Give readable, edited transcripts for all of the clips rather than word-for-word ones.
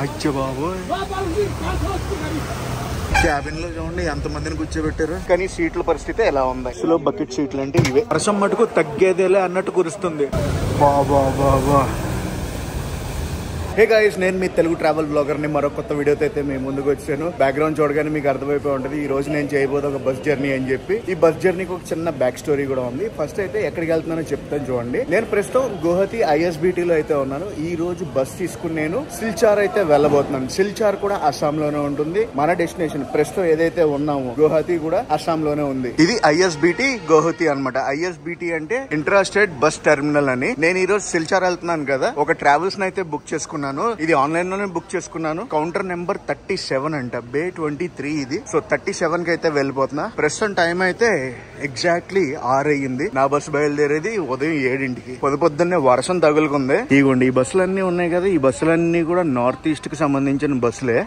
అచ్చ బాబోయ్, క్యాబిన్ లో చూడండి ఎంత మందిని కూర్చోబెట్టారు, కానీ సీట్ల పరిస్థితి ఎలా ఉంది. అసలు బకెట్ సీట్లు అంటే ఇవే. వర్షం మటుకు తగ్గేదేలే అన్నట్టు కురుస్తుంది. బాబా బాబా. హే గైస్, నేను మీ తెలుగు ట్రావెల్ బ్లాగర్ ని మరో కొత్త వీడియోతో అయితే మేము ముందుకు వచ్చాను. బ్యాక్గ్రౌండ్ చూడగానే మీకు అర్థమైపోయి ఉంటుంది ఈ రోజు నేను చేయబోదు ఒక బస్ జర్నీ అని చెప్పి. ఈ బస్ జర్నీకి ఒక చిన్న బ్యాక్ స్టోరీ కూడా ఉంది. ఫస్ట్ అయితే ఎక్కడికి వెళ్తున్నానో చెప్తాను చూడండి. నేను ప్రస్తుతం గువాహతి ISBT లో అయితే ఉన్నాను. ఈ రోజు బస్ తీసుకుని నేను సిల్చార్ అయితే వెళ్ళబోతున్నాను. సిల్చార్ కూడా అస్సాం లోనే ఉంటుంది. మన డెస్టినేషన్ ప్రస్తుతం ఏదైతే ఉన్నామో గువాహతి కూడా అస్సాం లోనే ఉంది. ఇది ISBT గువాహతి అన్నమాట. ISBT అంటే ఇంట్రా స్టేట్ బస్ టెర్మినల్ అని. నేను ఈ రోజు సిల్చార్ వెళ్తున్నాను కదా, ఒక ట్రావెల్స్ అయితే బుక్ చేసుకున్నాను. ఇది ఆన్లైన్ లోనే బుక్ చేసుకున్నాను. కౌంటర్ నెంబర్ 37 అంట, బే 23 ఇది. సో 37 కి అయితే వెళ్ళిపోతున్నా. ప్రస్తుతం టైం అయితే ఎగ్జాక్ట్లీ 6 అయ్యింది. నా బస్సు బయలుదేరేది ఉదయం 7కి. పొద్దున్నే వర్షం తగులుకుంది. ఇగోండి ఈ బస్సులన్నీ ఉన్నాయి కదా, ఈ బస్సులన్నీ కూడా నార్త్ ఈస్ట్ కి సంబంధించిన బస్సులే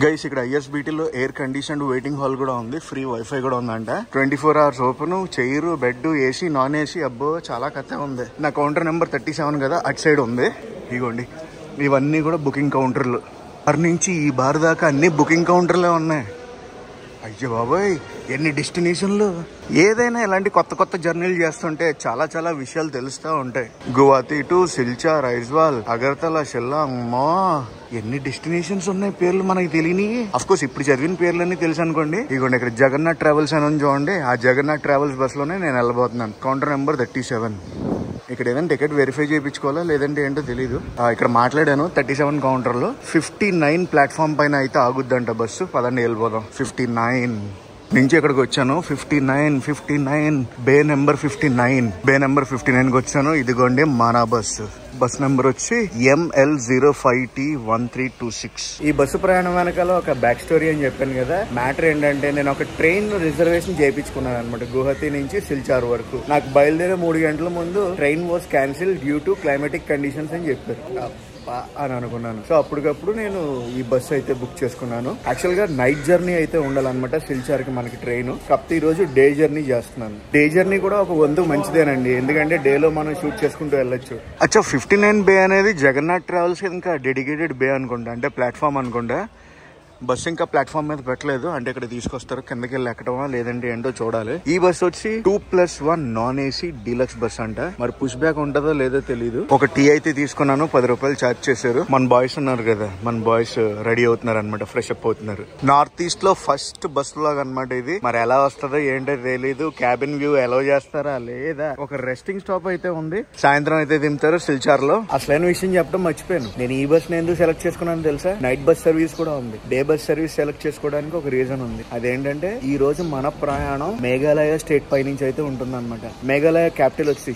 గైస్. ఇక్కడ ISBT లో ఎయిర్ కండిషన్డ్ వెయిటింగ్ హాల్ కూడా ఉంది, ఫ్రీ వైఫై కూడా ఉందంట. 24 hours open, chair, bed, AC, non AC. అబ్బో చాలా కథ ఉంది. నా కౌంటర్ నెంబర్ 37 కదా, అటు సైడ్ ఉంది. ఇగోండి ఇవన్నీ కూడా బుకింగ్ కౌంటర్లు. బార్ నుంచి ఈ బార్ దాకా అన్ని బుకింగ్ కౌంటర్లే ఉన్నాయి. అయ్యో బాబాయ్, ఎన్ని డెస్టినేషన్లు. ఏదైనా ఇలాంటి కొత్త కొత్త జర్నీలు చేస్తుంటే చాలా చాలా విషయాలు తెలుస్తూ ఉంటాయి. గువాహతి టు సిల్చార్, ఐజ్వాల్, అగర్తలా, షిల్లాంగ్, మా ఎన్ని డెస్టినేషన్స్ ఉన్నాయి, పేర్లు మనకి తెలియని. అఫ్ కోర్స్ ఇప్పుడు చదివిన పేర్లన్నీ తెలుసు అనుకోండి. ఇదిగోండి ఇక్కడ జగన్నాథ్ ట్రావెల్స్ అని చూడండి. ఆ జగన్నాథ్ ట్రావెల్స్ బస్ లోనే నేను వెళ్ళబోతున్నాను. Counter number 37. ఇక్కడ ఏదైనా టికెట్ వెరిఫై చేయించుకోవాలా లేదంటే ఏంటో తెలీదు. ఇక్కడ మాట్లాడాను 37 కౌంటర్ లో. 59 ప్లాట్ఫామ్ పైన అయితే ఆగుద్దంట బస్సు. పదండి వెళ్ళిపోదాం. 59 నుంచి ఇక్కడికి వచ్చాను. 59 బే నెంబర్ 59కి వచ్చాను. ఇదిగోండి మన బస్సు. బస్ నెంబర్ వచ్చి ML05T1326. ఈ బస్సు ప్రయాణం వెనకాల ఒక బ్యాక్ స్టోరీ అని చెప్పాను కదా. మ్యాటర్ ఏంటంటే నేను ఒక ట్రైన్ రిజర్వేషన్ చేయించుకున్నాను అనమాట గువాహతి నుంచి సిల్చార్ వరకు. నాకు బయలుదేరే 3 గంటల ముందు train was cancel due to climatic conditions అని చెప్పారు అని అనుకున్నాను. సో అప్పటికప్పుడు నేను ఈ బస్సు అయితే బుక్ చేసుకున్నాను. యాక్చువల్ గా నైట్ జర్నీ అయితే ఉండాలన్నమాట సిల్చార్ కి మనకి ట్రైన్. కాకపోతే ఈ రోజు డే జర్నీ చేస్తున్నాను. డే జర్నీ కూడా ఒక వంతు మంచిదేనండి, ఎందుకంటే డే లో మనం షూట్ చేసుకుంటూ వెళ్ళొచ్చు. అచ్చా 59 బే అనేది జగన్నాథ్ ట్రావెల్స్ ఇంకా డెడికేటెడ్ బే అనుకుంటా, అంటే ప్లాట్ఫామ్ అనుకుంటా. బస్సు ఇంకా ప్లాట్ఫామ్ మీద పెట్టలేదు, అంటే ఇక్కడ తీసుకొస్తారు, కిందకి వెళ్ళి ఎక్కడమా లేదంటే ఏంటో చూడాలి. ఈ బస్ వచ్చి 2+1 నాన్ ఏసీ డీలక్స్ బస్ అంట. మరి పుష్ బ్యాక్ ఉంటుందో లేదో తెలీదు. ఒక టీ అయితే తీసుకున్నాను, 10 రూపాయలు ఛార్జ్ చేశారు. మన బాయ్స్ ఉన్నారు కదా, మన బాయ్స్ రెడీ అవుతున్నారు అనమాట, ఫ్రెష్ అప్ అవుతున్నారు. నార్త్ ఈస్ట్ లో ఫస్ట్ బస్ లాగా అనమాట ఇది. మరి ఎలా వస్తుందో ఏంటో తెలీదు. క్యాబిన్ వ్యూ ఎలా చేస్తారా లేదా. ఒక రెస్టింగ్ స్టాప్ అయితే ఉంది, సాయంత్రం అయితే దింపుతారు సిల్చార్ లో. అసలైన విషయం చెప్పడం మర్చిపోయాను, నేను ఈ బస్ ని ఎందుకు సెలెక్ట్ చేసుకున్నాను తెలుసా? నైట్ బస్ సర్వీస్ కూడా ఉంది. డే బస్ సర్వీస్ సెలెక్ట్ చేసుకోవడానికి ఒక రీజన్ ఉంది. అదేంటంటే ఈ రోజు మన ప్రయాణం మేఘాలయ స్టేట్ పై నుంచి అయితే ఉంటుంది అనమాట. మేఘాలయ క్యాపిటల్ వచ్చి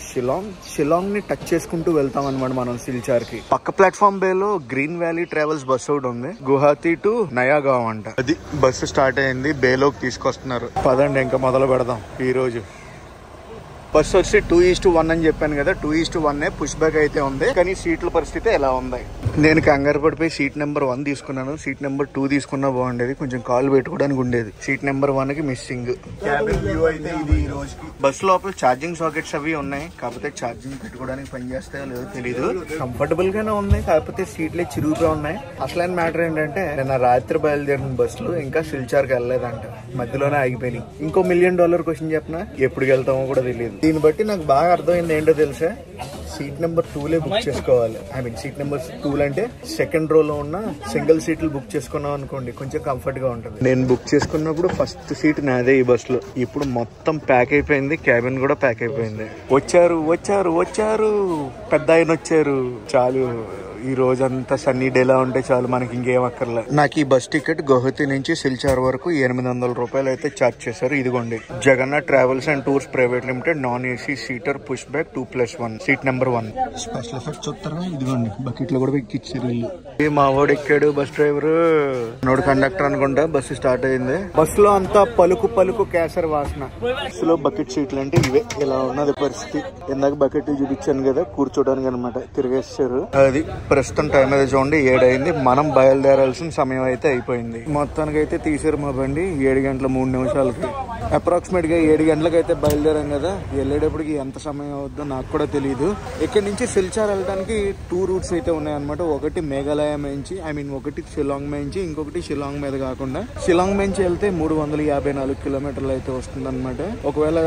షిలాంగ్ ని టచ్ చేసుకుంటూ వెళ్తాం అనమాట మనం సిల్చార్ కి. పక్క ప్లాట్ఫామ్ బే లో గ్రీన్ వ్యాలీ ట్రావెల్స్ బస్ ఒకటి ఉంది, గువాహతి టు నయాగావ్ అంట. అది బస్సు స్టార్ట్ అయింది, బేలోకి తీసుకొస్తున్నారు. పదండి ఇంకా మొదలు పెడదాం. ఈ రోజు బస్సు వచ్చి 2:1 అని చెప్పాను కదా, 2:1 పుష్ బ్యాక్ అయితే ఉంది. కానీ సీట్ల పరిస్థితి ఎలా ఉంది. నేను కంగారు పడిపోయి సీట్ నెంబర్ 1 తీసుకున్నాను. సీట్ నెంబర్ 2 తీసుకున్నా బాగుండేది, కొంచెం కాల్ పెట్టుకోవడానికి ఉండేది. సీట్ నెంబర్ 1 కి మిస్సింగ్. క్యాబిన్ వ్యూ అయితే ఇది ఈ రోజుకి. బస్ లోపల ఛార్జింగ్ సాకెట్స్ అవి ఉన్నాయి, కాకపోతే ఛార్జింగ్ పెట్టుకోవడానికి పనిచేస్తాయో లేదో తెలీదు. కంఫర్టబుల్ గానే ఉన్నాయి, కాకపోతే సీట్లే చిరుగుగా ఉన్నాయి. అసలైన మ్యాటర్ ఏంటంటే నిన్న రాత్రి బయలుదేరిన బస్సులు ఇంకా సిల్చార్ కి వెళ్ళలేదంట, మధ్యలోనే ఆగిపోయినాయి. ఇంకో $1 million క్వశ్చన్ చెప్పినా ఎప్పుడు వెళ్తామో కూడా తెలియదు. దీన్ని బట్టి నాకు బాగా అర్థమైంది ఏంటో తెలుసా, సీట్ నెంబర్ 2 బుక్ చేసుకోవాలి. సీట్ నెంబర్ 2 అంటే సెకండ్ రో లో ఉన్న సింగిల్ సీట్లు బుక్ చేసుకున్నాం అనుకోండి, కొంచెం కంఫర్ట్ గా ఉంటుంది. నేను బుక్ చేసుకున్నప్పుడు ఫస్ట్ సీట్ నాదే ఈ బస్ లో. ఇప్పుడు మొత్తం ప్యాక్ అయిపోయింది, క్యాబిన్ కూడా ప్యాక్ అయిపోయింది. వచ్చారు పెద్ద ఆయన వచ్చారు. చాలు, ఈ రోజంతా సన్నీ డేలా ఉంటే చాలు, మనకి ఇంకేం అక్కర్లే. నాకు ఈ బస్ టికెట్ గువాహతి నుంచి సిల్చార్ వరకు 800 రూపాయలు అయితే ఛార్జ్ చేశారు. ఇదిగోండి Jagannath travels and tours private limited non AC seater push back 2+1 seat number 1. Special effect చూస్తారా, ఇదిగోండి బకెట్ లో కూడా ఎక్కిచ్చారు వీళ్ళు. మా వాడు ఎక్కాడు, బస్ డ్రైవర్ నోడు కండక్టర్ అనుకుంటా. బస్సు స్టార్ట్ అయింది. బస్సులో అంతా పలుకు కేసర్ వాసన. బస్సులో బకెట్ సీట్లు అంటే ఇవే. ఇలా ఉన్నది పరిస్థితి. ఇందాక బకెట్ చూపించాను కదా, కూర్చోడానికి అనమాట, తిరిగేసారు. అది ప్రస్తుతం టైం అయితే చూడండి 7 అయింది. మనం బయలుదేరాల్సిన సమయం అయితే అయిపోయింది. మొత్తానికి అయితే తీసారు మా బండి 7:03 అప్రాక్సిమేట్ గా 7 గంటలకు అయితే బయలుదేరాం కదా. వెళ్ళేటప్పటికి ఎంత సమయం అవుద్దో నాకు కూడా తెలియదు. ఇక్కడ నుంచి సిల్చార్ వెళ్ళడానికి 2 రూట్స్ అయితే ఉన్నాయన్నమాట. ఒకటి మేఘాలయ మేఘాలయ నుంచి ఒకటి షిలాంగ్ నుంచి, ఇంకొకటి షిలాంగ్ మీద కాకుండా షిలాంగ్ నుంచి వెళ్తే 354 కిలోమీటర్లు అయితే వస్తుంది అనమాట. ఒకవేళ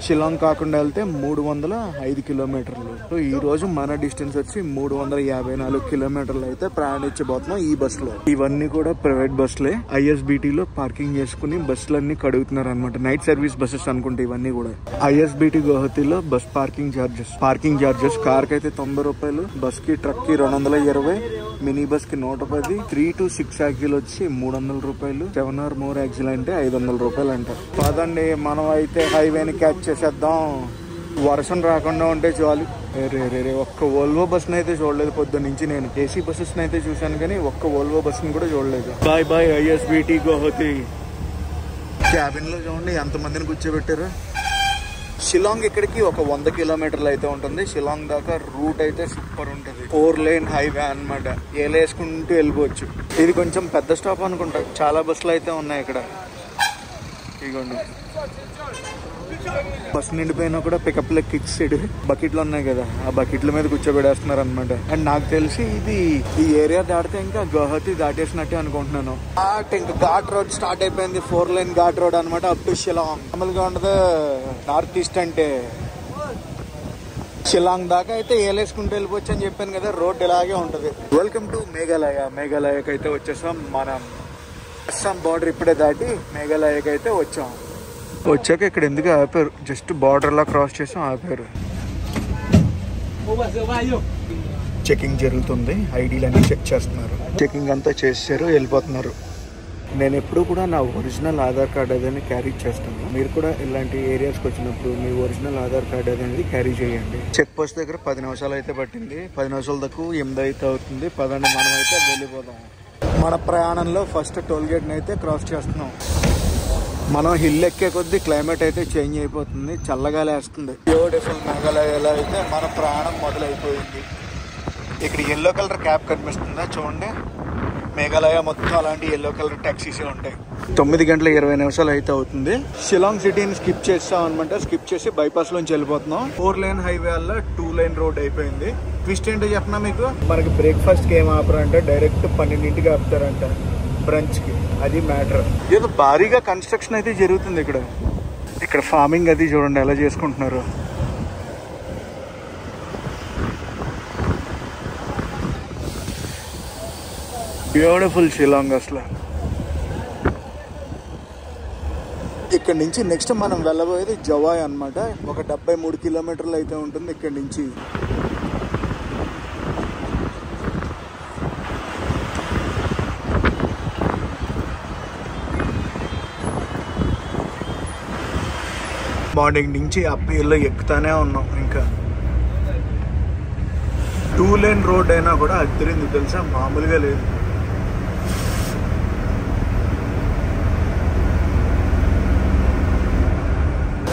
షిలాంగ్ కాకుండా వెళ్తే 305 కిలోమీటర్లు. సో ఈ రోజు మన డిస్టెన్స్ వచ్చి 354 కిలోమీటర్లు అయితే ప్రయాణించబోతున్నాం ఈ బస్ లో. ఇవన్నీ కూడా ప్రైవేట్ బస్సులే. ISBT లో పార్కింగ్ చేసుకుని బస్సులన్నీ కడుగుతున్నారు అనమాట. నైట్ సర్వీస్ బస్సెస్ అనుకుంటే ఇవన్నీ కూడా. ISBT గువాహతిలో బస్ పార్కింగ్ చార్జెస్ కార్ కి అయితే 90 రూపాయలు, బస్ కి ట్రక్ కి 220, మినీ బస్ కి 110, 3 to 6 యాక్సిల్ వచ్చి 300 రూపాయలు, 7 or more యాక్సిల్ అంటే 500 రూపాయలు అంట. పదండి మనం అయితే హైవేని క్యాచ్ చేసేద్దాం. వర్షం రాకుండా ఉంటే చాలు. రే ఒక్క వోల్వో బస్ అయితే చూడలేదు పొద్దు నుంచి. నేను AC బస్సెస్ అయితే చూశాను కానీ ఒక్క వోల్వో బస్ ని కూడా చూడలేదు. Bye ISBT Guwahati. క్యాబిన్ లో చూడండి ఎంతమందిని కూర్చోబెట్టారు. షిలాంగ్ ఇక్కడికి ఒక 100 కిలోమీటర్లు అయితే ఉంటుంది. షిలాంగ్ దాకా రూట్ అయితే సూపర్ ఉంటుంది. 4 lane హైవే అనమాట. ఏలేసుకుంటూ వెళ్ళిపోవచ్చు. ఇది కొంచెం పెద్ద స్టాప్ అనుకుంటా. చాలా బస్సులు అయితే ఉన్నాయి ఇక్కడ. ఇదిగోండి బస్ నిండిపోయినా కూడా పికప్ లెక్క ఇచ్చాడు. బకెట్లు ఉన్నాయి కదా, ఆ బకెట్ల మీద కూర్చోబెడేస్తున్నారు అనమాట. అండ్ నాకు తెలిసి ఇది ఈ ఏరియా దాటితే ఇంకా గువాహతి దాటేసినట్టే అనుకుంటున్నాను. ఇంకా ఘాట్ రోడ్ స్టార్ట్ అయిపోయింది. 4 lane ఘాట్ రోడ్ అనమాట. Up to Shillong. మామూలుగా ఉండదు నార్త్ ఈస్ట్ అంటే. షిలాంగ్ దాకా అయితే ఏలేసుకుంటూ వెళ్ళిపోవచ్చు అని చెప్పాను కదా. రోడ్ ఇలాగే ఉంటది. Welcome to Meghalaya. మేఘాలయకి అయితే వచ్చేసాం మనం. అస్సాం బార్డర్ ఇప్పుడే దాటి మేఘాలయకి అయితే వచ్చాం. వచ్చాక ఇక్కడ ఎందుకు ఆపారు, జస్ట్ బార్డర్ లా క్రాస్ చేసాం ఆపారు. చెకింగ్ జరుగుతుంది. ఐడీలన్నీ చెక్ చేస్తున్నారు. చెకింగ్ అంతా చేశారు, వెళ్ళిపోతున్నారు. నేను ఎప్పుడు కూడా నా ఒరిజినల్ ఆధార్ కార్డ్ అదని క్యారీ చేస్తాను. మీరు కూడా ఇలాంటి ఏరియాస్కి వచ్చినప్పుడు మీ ఒరిజినల్ ఆధార్ కార్డ్ అనేది క్యారీ చేయండి. చెక్ పోస్ట్ దగ్గర 10 నిమిషాలు అయితే పట్టింది. 10 నిమిషాల దాకా 8 అయితే అవుతుంది. పదండి మనం అయితే వెళ్ళిపోదాం. మన ప్రయాణంలో ఫస్ట్ టోల్ గేట్ని అయితే క్రాస్ చేస్తున్నాం. మనం హిల్ ఎక్కే కొద్దీ క్లైమేట్ అయితే చేంజ్ అయిపోతుంది. చల్లగా లేస్తుంది. బ్యూటిఫుల్ మేఘాలయలో అయితే మన ప్రయాణం మొదలైపోయింది. ఇక్కడ ఎల్లో కలర్ క్యాప్ కనిపిస్తుందా చూడండి. మేఘాలయ మొత్తం అలాంటి ఎల్లో కలర్ టాక్సీస్ ఉంటాయి. 9 గంటల 20 నిమిషాలు అయితే అవుతుంది. షిలాంగ్ సిటీని స్కిప్ చేస్తాం అనమాట. స్కిప్ చేసి బైపాస్ లోంచి వెళ్ళిపోతున్నాం. 4 lane హైవే వల్ల 2 lane రోడ్ అయిపోయింది. ట్విస్ట్ ఏంటో చెప్పనా మీకు, మనకి బ్రేక్ఫాస్ట్ కి ఏం ఆపరంటే డైరెక్ట్ 12ంటికి ఆపుతారంట బ్రంచ్ కి. అది మ్యాటర్. ఏదో భారీగా కన్స్ట్రక్షన్ అయితే జరుగుతుంది ఇక్కడ. ఇక్కడ ఫార్మింగ్ అది చూడండి ఎలా చేసుకుంటున్నారు. బ్యూటిఫుల్ షిలాంగ్ అసలు. ఇక్కడ నుంచి నెక్స్ట్ మనం వెళ్ళబోయేది జవాయ్ అనమాట. ఒక 73 కిలోమీటర్లు అయితే ఉంటుంది ఇక్కడ నుంచి. మార్నింగ్ నుంచి అప్పీల్లో ఎక్కుతానే ఉన్నాం. ఇంకా 2 lane రోడ్ అయినా కూడా అద్దరింది తెలుసా, మామూలుగా లేదు.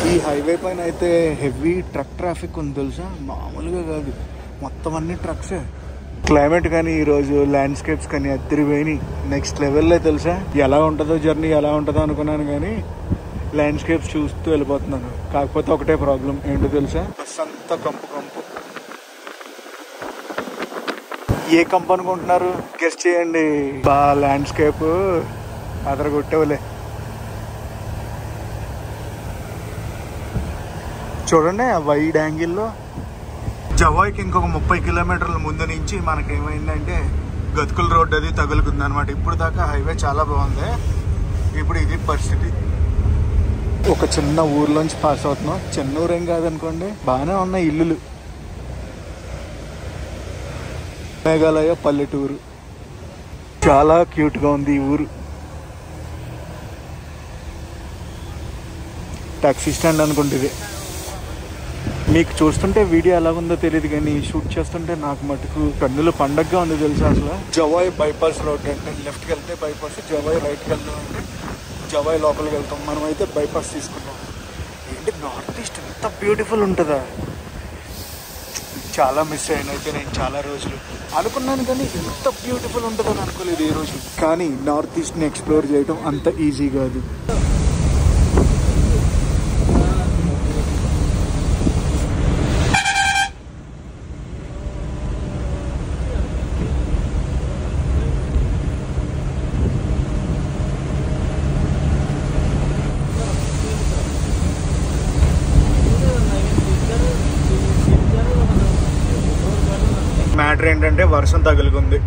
ఈ హైవే పైన అయితే హెవీ ట్రక్ ట్రాఫిక్ ఉంది తెలుసా, మామూలుగా కాదు. మొత్తం అన్ని ట్రక్సే. క్లైమేట్ కానీ ఈరోజు ల్యాండ్స్కేప్స్ కానీ అద్దరిపోయినాయి. నెక్స్ట్ లెవెల్లో తెలుసా. ఎలా ఉంటుందో జర్నీ, ఎలా ఉంటుందో అనుకున్నాను కానీ ల్యాండ్స్కేప్స్ చూస్తూ వెళ్ళిపోతున్నాను. కాకపోతే ఒకటే ప్రాబ్లం ఏంటో తెలుసా, బస్ అంతా కంపు. ఏ కంపు అనుకుంటున్నారు? గెస్ట్ చేయండి. బా ల్యాండ్స్కేప్ అదరగొట్టేవలే. చూడండి ఆ వైడ్ యాంగిల్లో. జవాయ్కి ఇంకొక 30 కిలోమీటర్ల ముందు నుంచి మనకేమైందంటే గతుకుల రోడ్ అది తగులుకుంది అనమాట. ఇప్పుడు దాకా హైవే చాలా బాగుంది. ఇప్పుడు ఇది పరిస్థితి. ఒక చిన్న ఊర్లోంచి పాస్ అవుతున్నాం. చిన్న ఊరేం కాదనుకోండి, బాగానే ఉన్నాయి ఇల్లులు. మేఘాలయ పల్లెటూరు. చాలా క్యూట్గా ఉంది ఈ ఊరు. టాక్సీ స్టాండ్ అనుకుంటుంది. మీకు చూస్తుంటే వీడియో ఎలా ఉందో తెలియదు కానీ షూట్ చేస్తుంటే నాకు మటుకు కన్నుల పండగగా ఉంది తెలుసా అసలు. జవాయ్ బైపాస్ రోడ్ అంటే లెఫ్ట్కి వెళ్తే బైపాస్, జవాయ్ రైట్కి వెళ్తాం అంటే జవాయ్ లోపలికి వెళ్తాం. మనం అయితే బైపాస్ తీసుకున్నాం. ఏంటి నార్త్ ఈస్ట్ ఎంత బ్యూటిఫుల్ ఉంటుందా. చాలా మిస్ అయిన అయితే నేను చాలా రోజులు అనుకున్నాను కానీ ఎంత బ్యూటిఫుల్ ఉంటుందని అనుకోలేదు ఈ రోజు. కానీ నార్త్ ఈస్ట్ని ఎక్స్ప్లోర్ చేయడం అంత ఈజీ కాదు. మ్యాటర్ ఏంటంటే వర్షం తగులుకుంది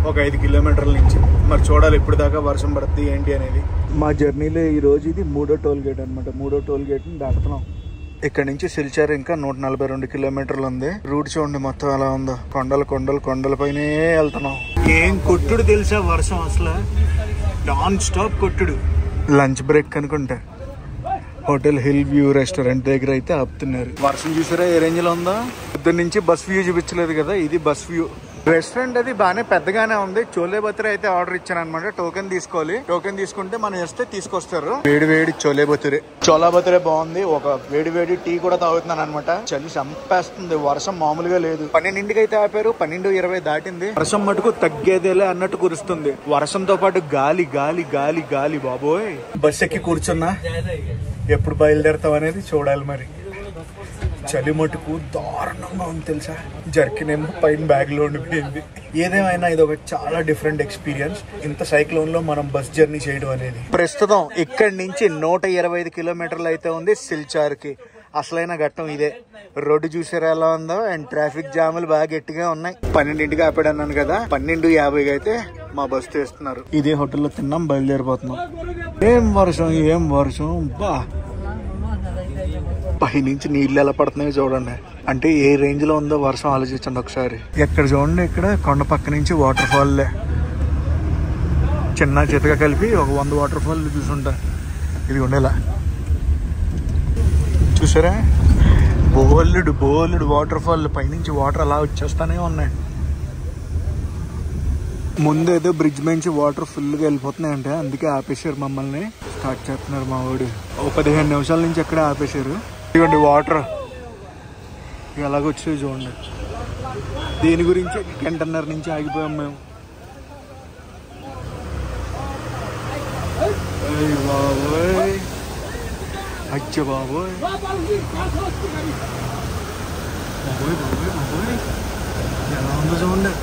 ఒక 5 కిలోమీటర్ల నుంచి. మరి చూడాలి ఇప్పుడు దాకా వర్షం పడుతుంది ఏంటి అనేది. మా జర్నీలో ఈ రోజు ఇది 3వ టోల్ గేట్ అనమాట. 3వ టోల్ గేట్ని దాటుతున్నాం. ఇక్కడ నుంచి సిల్చార్ ఇంకా 142 కిలోమీటర్లు ఉంది. రూట్ చూడండి మొత్తం ఎలా ఉందో. కొండలు కొండలు కొండల పైనే వెళ్తున్నాం. ఏం కొట్టుడు తెలుసా వర్షం, అసలు నాన్ స్టాప్ కొట్టుడు. లంచ్ బ్రేక్ అనుకుంటా హోటల్ హిల్ వ్యూ రెస్టారెంట్ దగ్గర అయితే ఆపుతున్నారు. వర్షం చూసారా ఏ రేంజ్ లో ఉందో. పొద్దున్న నుంచి బస్ వ్యూ చూపించలేదు కదా, ఇది బస్ వ్యూ. రెస్టారెంట్ అది బాగానే పెద్దగానే ఉంది. చోలే భతురే అయితే ఆర్డర్ ఇచ్చాను అనమాట. టోకెన్ తీసుకోవాలి. టోకెన్ తీసుకుంటే మనం వస్తే తీసుకొస్తారు. వేడి వేడి చోలే భతురే. చోలా భతురే బాగుంది. ఒక వేడి వేడి టీ కూడా తాగుతున్నాను అనమాట. చలి చంపేస్తుంది. వర్షం మామూలుగా లేదు. 12ంటికి అయితే ఆపారు. 12:20 దాటింది. వర్షం మటుకు తగ్గేదేలే అన్నట్టు కురుస్తుంది. వర్షంతో పాటు గాలి గాలి గాలి గాలి. బాబోయ్, బస్ ఎక్కి కూర్చున్నా. ఎప్పుడు బయలుదేరుతాం అనేది చూడాలి. మరి చలి మటుకు దారుణంగా ఉంది తెలుసా. జర్కిన్ ఏమో పైన బ్యాగ్ లో ఉండిపోయింది. ఏదేమైనా ఇది ఒక చాలా డిఫరెంట్ ఎక్స్పీరియన్స్, ఇంత సైక్లోన్ లో మనం బస్ జర్నీ చేయడం అనేది. ప్రస్తుతం ఇక్కడి నుంచి 125 కిలోమీటర్లు అయితే ఉంది సిల్చార్ కి. అసలైన ఘట్టం ఇదే. రోడ్డు చూసారా ఎలా ఉందో. అండ్ ట్రాఫిక్ జాములు బాగా గట్టిగా ఉన్నాయి. 12ంటికి ఆపాడన్నాను కదా, 12:50కి అయితే మా బస్ తీస్తున్నారు. ఇదే హోటల్లో తిన్నాం, బయలుదేరిపోతున్నాం. ఏం వర్షం ఏం వర్షం బా. పైనుంచి నీళ్ళు ఎలా పడుతున్నాయో చూడండి. అంటే ఏ రేంజ్ లో ఉందో వర్షం ఆలోచించండి ఒకసారి. ఎక్కడ చూడండి, ఇక్కడ కొండ పక్క నుంచి వాటర్ ఫాల్లే. చిన్న చితగా కలిపి ఒక 100 వాటర్ ఫాల్ చూసుంటా. ఇది ఉండేలా చూసారా. బోలెడు బోలెడు వాటర్ ఫాల్. పైనుంచి వాటర్ అలా వచ్చేస్తానే ఉన్నాయి. ముందు ఏదో బ్రిడ్జ్ నుంచి వాటర్ ఫుల్గా వెళ్ళిపోతున్నాయంటే అందుకే ఆపేశారు మమ్మల్ని. స్టార్ట్ చేస్తున్నారు మా వాడు. ఒక 15 నిమిషాల నుంచి ఎక్కడే ఆపేశారు. ఇదిగోండి వాటర్ ఎలాగొచ్చాయో చూడండి. దీని గురించి 1.5 గంట నుంచి ఆగిపోయాం మేము. బాబోయ్, అచ్చ బాబోయ్, బాబోయ్ బాబోయ్ బాబోయ్, ఎలా ఉందో చూడండి.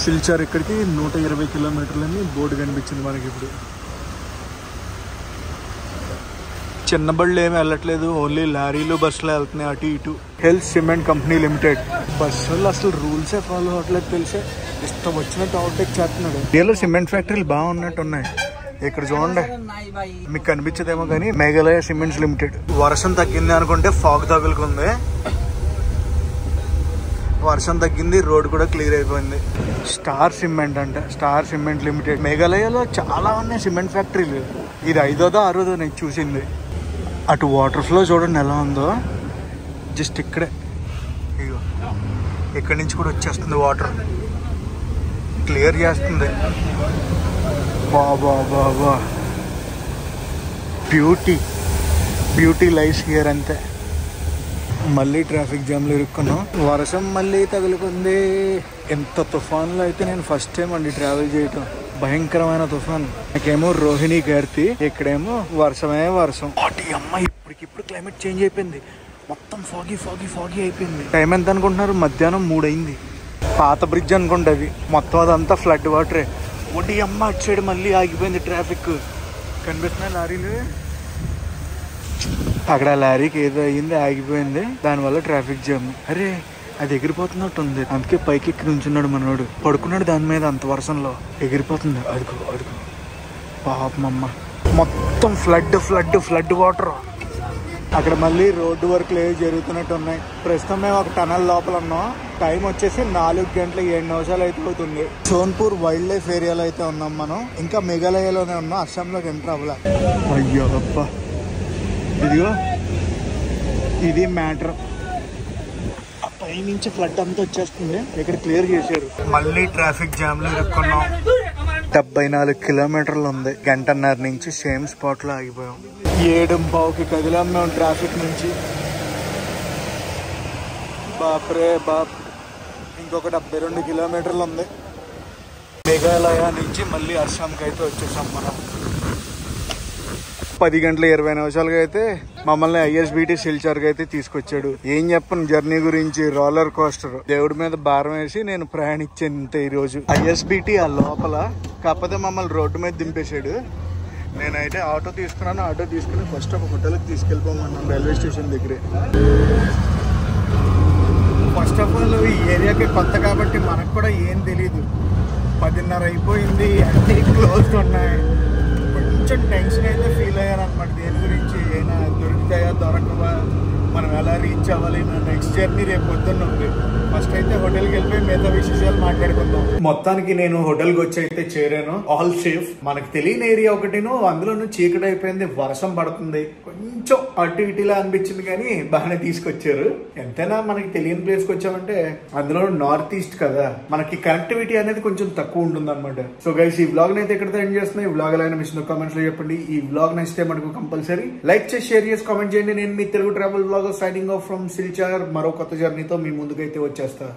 సిల్చార్ ఇక్కడికి 120 కిలోమీటర్లని బోర్డు కనిపించింది మనకి. ఇప్పుడు చిన్న బళ్ళు ఏమి వెళ్ళట్లేదు, ఓన్లీ లారీలు బస్సులు వెళ్తున్నాయి అటు ఇటు. Health cement company limited. బస్సులు అసలు రూల్సే ఫాలో అవ్వట్లేదు తెలిసే. ఇష్టం వచ్చినట్టు ఓవర్టేక్ చేస్తున్నాడు. ఇండియాలో సిమెంట్ ఫ్యాక్టరీలు బాగున్నట్టు ఉన్నాయి. ఇక్కడ చూడండి, మీకు కనిపించదేమో కానీ మేఘాలయ సిమెంట్స్ లిమిటెడ్. వర్షం తగ్గింది అనుకుంటే ఫాగ్ తగులుకుంది. వర్షం తగ్గింది, రోడ్ కూడా క్లియర్ అయిపోయింది. స్టార్ సిమెంట్ అంట, స్టార్ సిమెంట్ లిమిటెడ్. మేఘాలయలో చాలా ఉన్నాయి సిమెంట్ ఫ్యాక్టరీలు. ఇది 5దో 6దో నేను చూసింది. అటు వాటర్ ఫ్లో చూడండి ఎలా ఉందో. జస్ట్ ఇక్కడే ఇగో ఇక్కడి నుంచి కూడా వచ్చేస్తుంది వాటర్, క్లియర్ చేస్తుంది. బాబా బాబా, బ్యూటీ బ్యూటీ లైఫ్ హియర్ అంతే. మళ్ళీ ట్రాఫిక్ జామ్లో ఇరుక్కున్నాం. వర్షం మళ్ళీ తగులుకుంది. ఎంత తుఫాన్లో అయితే నేను ఫస్ట్ టైం అండి ట్రావెల్ చేయటం. భయంకరమైన తుఫాన్. నాకేమో రోహిణి కార్తీ, ఇక్కడేమో వర్షమే వర్షం. వాటి అమ్మ, ఇప్పటికిప్పుడు క్లైమేట్ చేంజ్ అయిపోయింది. మొత్తం ఫాగీ ఫాగీ ఫాగీ అయిపోయింది. టైం ఎంత అనుకుంటున్నారు? మధ్యాహ్నం 3 అయింది. పాత బ్రిడ్జ్ అనుకుంటుంది. మొత్తం అదంతా ఫ్లడ్ వాటరే. ఒకటి అమ్మ అటు సైడ్ మళ్ళీ ఆగిపోయింది ట్రాఫిక్. కనిపిస్తున్నాయి లారీలు. అక్కడ లారీకి ఏదో అయ్యింది, ఆగిపోయింది. దానివల్ల ట్రాఫిక్ జామ్. అరే, అది ఎగిరిపోతున్నట్టు ఉంది. అందుకే పైకి ఎక్కి నుంచున్నాడు మనోడు. పడుకున్నాడు దాని మీద. అంత వర్షంలో ఎగిరిపోతుంది. అదుగు అదుగు పాపమమ్మ. మొత్తం ఫ్లడ్ ఫ్లడ్ ఫ్లడ్ వాటర్. అక్కడ మళ్ళీ రోడ్డు వర్క్లు ఏవి జరుగుతున్నట్టు ఉన్నాయి. ప్రస్తుతం మేము ఒక టనల్ లోపల ఉన్నాం. టైం వచ్చేసి 4 గంటల 7 నిమిషాలు అయితే అవుతుంది. సోన్పూర్ వైల్డ్ లైఫ్ ఏరియాలో అయితే ఉన్నాం మనం. ఇంకా మేఘాలయలోనే ఉన్నాం, అస్సాంలోకి ఎంటర్ అవ్వాల. అయ్యో అబ్బా, ఇదిగో ఇది మ్యాటర్. పైనుంచి ఫ్లడ్ అంతా వచ్చేస్తుంది. ఇక్కడ క్లియర్ చేశారు. మళ్ళీ ట్రాఫిక్ జామ్ లో ఇరుక్కున్నాం. 74 కిలోమీటర్లు ఉంది. 1.5 గంట నుంచి సేమ్ స్పాట్ లో ఆగిపోయాం. 7:15కి కదిలాం మేము ట్రాఫిక్ నుంచి. బాప్రే బాప్. ఇంకొక 72 కిలోమీటర్లు ఉంది. మేఘాలయ నుంచి మళ్ళీ అస్సాంకి అయితే వచ్చేసాం మనం. 10:20 అయితే మమ్మల్ని ISBT సిల్చార్కి అయితే తీసుకొచ్చాడు. ఏం చెప్పను జర్నీ గురించి, రోలర్ కోస్టర్. దేవుడి మీద భారం వేసి నేను ప్రయాణించాను ఇంత ఈ రోజు. ISBT ఆ లోపల, కాకపోతే మమ్మల్ని రోడ్డు మీద దింపేశాడు. నేనైతే ఆటో తీసుకున్నాను. ఆటో తీసుకుని ఫస్ట్ ఒక హోటల్కి తీసుకెళ్ళిపోమన్నాను రైల్వే స్టేషన్ దగ్గరే. ఫస్ట్ ఆఫ్ ఆల్ ఈ ఏరియాకి కొత్త కాబట్టి మనకు కూడా ఏం తెలీదు. 10:30 అయిపోయింది, అన్నీ క్లోజ్డ్ ఉన్నాయి. కొంచెం టెన్షన్ అయితే ఫీల్ అయ్యాను అనమాట. దేని గురించి, అయినా దొరుకుతాయా దొరకవా, మనం ఎలా రీచ్ అవ్వాలి. నా నెక్స్ట్ జర్నీ రేపు పొద్దున్న ఉంది. ఫస్ట్ అయితే హోటల్కి వెళ్ళిపోయి మిగతా విశేషాలు మాట్లాడుకుందాం. మొత్తానికి నేను హోటల్కి వచ్చి అయితే చేరాను. All safe. మనకు తెలియని ఏరియా ఒకటిను, అందులోనూ చీకటి అయిపోయింది, వర్షం పడుతుంది. కొంచెం అటు ఇటులా అనిపించింది కానీ బాగానే తీసుకొచ్చారు. ఎంతైనా మనకి తెలియని ప్లేస్కి వచ్చామంటే, అందులో నార్త్ ఈస్ట్ కదా, మనకి కనెక్టివిటీ అనేది కొంచెం తక్కువ ఉంటుంది అనమాట. సో గైస్, ఈ వ్లాగ్ అయితే ఎక్కడ ఎండ్ చేస్తున్నా. ఈ వ్లాగ్ ఎలా అనిపిస్తుందో కామెంట్స్ లో చెప్పండి. ఈ వ్లాగ్ నచ్చితే మనకు కంపల్సరీ లైక్ చేసి షేర్ చేసి కామెంట్ చేయండి. నేను మీ Telugu travel vlog signing off from Silchar మరో కొత్త జర్నీతో మీ ముందుకైతే వచ్చేస్తా.